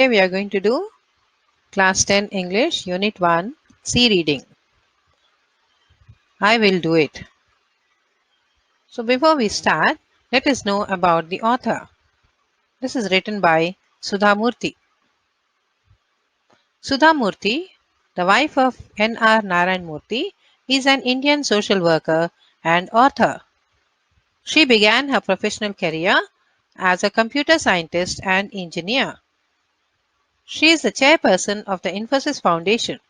Today we are going to do Class 10 English Unit 1 C Reading. I will do it. So before we start, let us know about the author. This is written by Sudha Murthy. Sudha Murthy, the wife of N.R. Narayan Murthy, is an Indian social worker and author. She began her professional career as a computer scientist and engineer. She is the chairperson of the Infosys Foundation.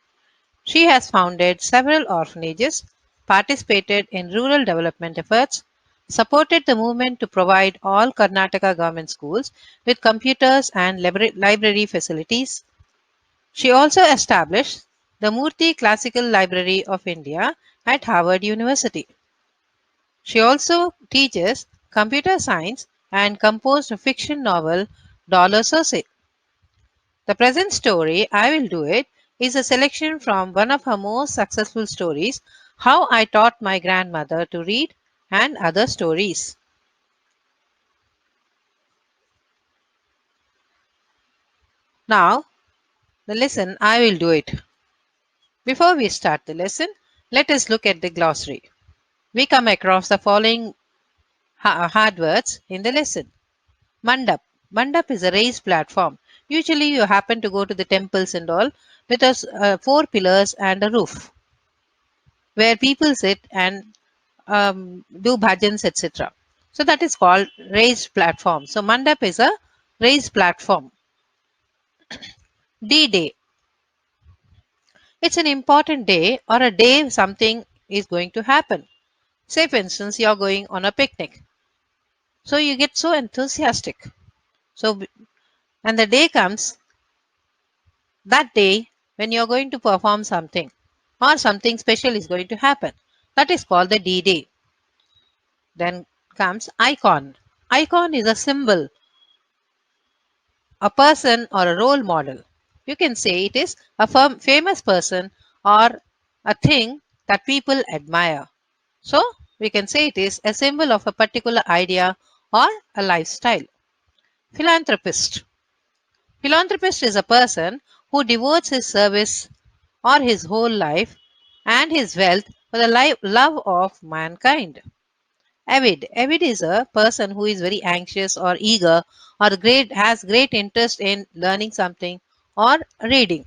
She has founded several orphanages, participated in rural development efforts, supported the movement to provide all Karnataka government schools with computers and library facilities. She also established the Murthy Classical Library of India at Harvard University. She also teaches computer science and composed a fiction novel, Dollar Sose. The present story, I Will Do It, is a selection from one of her most successful stories, How I Taught My Grandmother to Read, and other stories. Now, the lesson, I Will Do It. Before we start the lesson, let us look at the glossary. We come across the following hard words in the lesson. Mandap. Mandap is a raised platform. Usually, you happen to go to the temples and all with four pillars and a roof where people sit and do bhajans, etc. So that is called raised platform. So mandap is a raised platform. D-Day. It's an important day or a day something is going to happen. Say for instance, you're going on a picnic. So you get so enthusiastic. So and the day comes that day when you're going to perform something or something special is going to happen. That is called the D-Day. Then comes icon. Icon is a symbol, a person or a role model. You can say it is a famous person or a thing that people admire. So we can say it is a symbol of a particular idea or a lifestyle. Philanthropist. Philanthropist is a person who devotes his service or his whole life and his wealth for the love of mankind. Avid. Avid is a person who is very anxious or eager or has great interest in learning something or reading.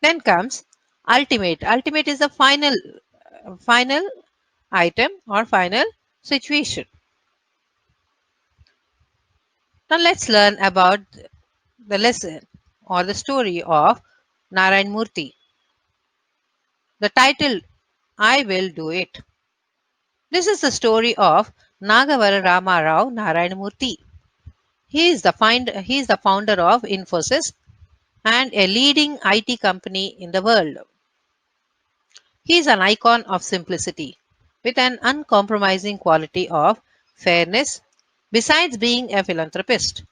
Then comes ultimate. Ultimate is the final item or final situation. Now let's learn about the lesson or the story of Narayan Murthy. The title, I Will Do It. This is the story of Nagavara Rama Rao Narayan Murthy. He is the founder of Infosys and a leading IT company in the world. He is an icon of simplicity with an uncompromising quality of fairness besides being a philanthropist.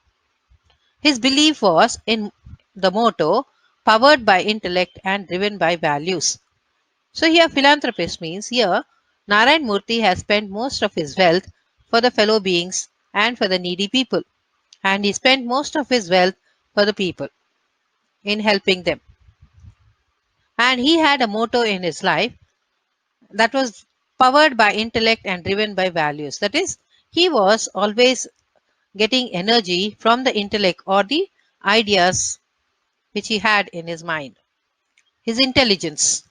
His belief was in the motto powered by intellect and driven by values. So here philanthropist means here Narayan Murthy has spent most of his wealth for the fellow beings and for the needy people, and he spent most of his wealth for the people in helping them. And he had a motto in his life that was powered by intellect and driven by values. That is, he was always getting energy from the intellect or the ideas which he had in his mind, his intelligence.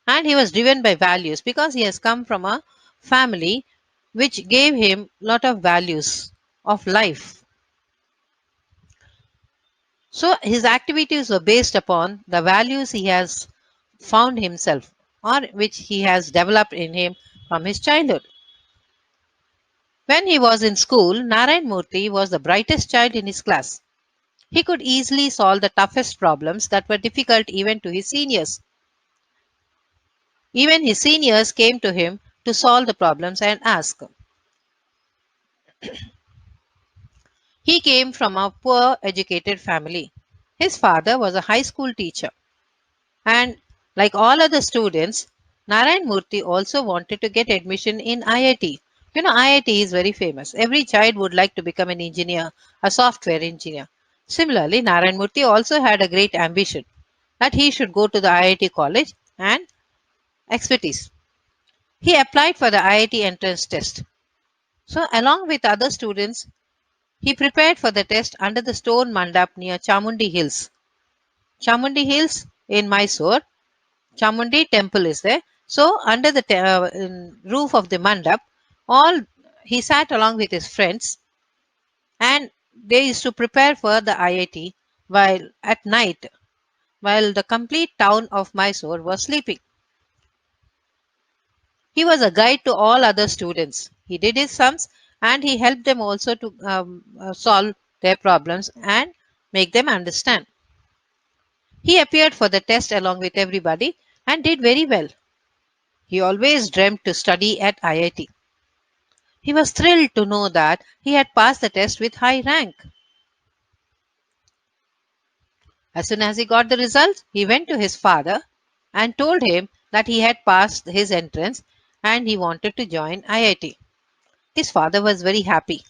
And he was driven by values because he has come from a family which gave him lot of values of life. So his activities were based upon the values he has found himself or which he has developed in him from his childhood. When he was in school, Narayan Murthy was the brightest child in his class. He could easily solve the toughest problems that were difficult even to his seniors. Even his seniors came to him to solve the problems and ask. He came from a poor educated family. His father was a high school teacher, and like all other students, Narayan Murthy also wanted to get admission in IIT. You know, IIT is very famous. Every child would like to become an engineer, a software engineer. Similarly, Narayan Murthy also had a great ambition that he should go to the IIT college and expertise. He applied for the IIT entrance test. So, along with other students, he prepared for the test under the stone mandap near Chamundi Hills. Chamundi Hills in Mysore, Chamundi temple is there. So, under the roof of the mandap, all he sat along with his friends and they used to prepare for the IIT while at night, while the complete town of Mysore was sleeping. He was a guide to all other students. He did his sums and he helped them also to solve their problems and make them understand. He appeared for the test along with everybody and did very well. He always dreamt to study at IIT. He was thrilled to know that he had passed the test with high rank. As soon as he got the results, he went to his father and told him that he had passed his entrance and he wanted to join IIT. His father was very happy.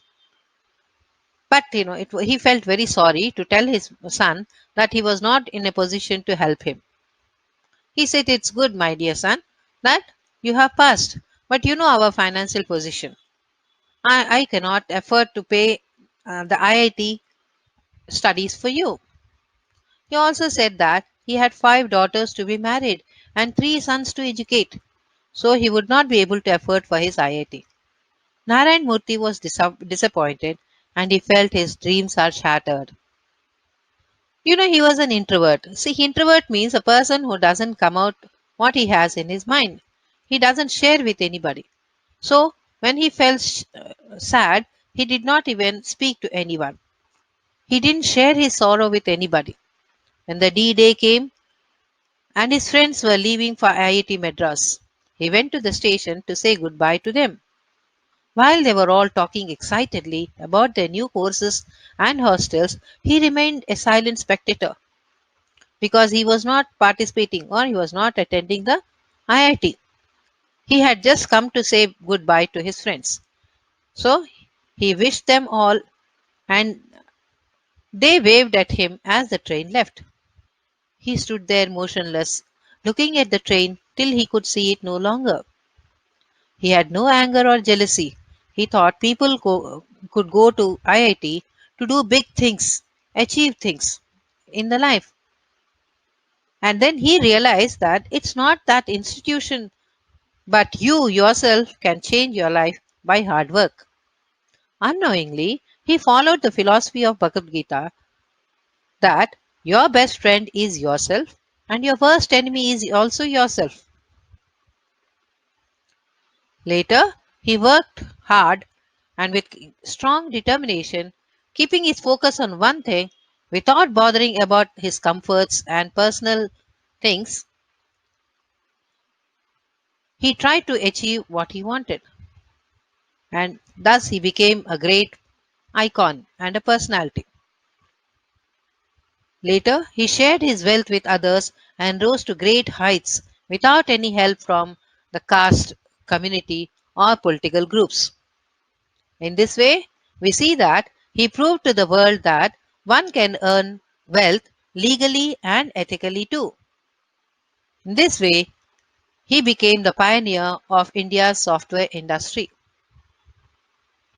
But he felt very sorry to tell his son that he was not in a position to help him. He said, "It's good, my dear son, that you have passed, but you know our financial position. I cannot afford to pay the IIT studies for you." He also said that he had five daughters to be married and three sons to educate, so he would not be able to afford for his IIT. Narayan Murthy was disappointed and he felt his dreams are shattered. He was an introvert. See, introvert means a person who doesn't come out what he has in his mind. He doesn't share with anybody. So, when he felt sad, he did not even speak to anyone. He didn't share his sorrow with anybody. When the D Day came and his friends were leaving for IIT Madras, he went to the station to say goodbye to them. While they were all talking excitedly about their new courses and hostels, he remained a silent spectator because he was not participating or he was not attending the IIT. He had just come to say goodbye to his friends. So he wished them all and they waved at him as the train left. He stood there motionless, looking at the train till he could see it no longer. He had no anger or jealousy. He thought people could go to IIT to do big things, achieve things in the life. And then he realized that it's not that institution, but you yourself can change your life by hard work. Unknowingly, he followed the philosophy of Bhagavad Gita that your best friend is yourself and your worst enemy is also yourself. Later, he worked hard and with strong determination, keeping his focus on one thing without bothering about his comforts and personal things. He tried to achieve what he wanted, and thus he became a great icon and a personality. Later, he shared his wealth with others and rose to great heights without any help from the caste, community, or political groups. In this way, we see that he proved to the world that one can earn wealth legally and ethically too. In this way, he became the pioneer of India's software industry.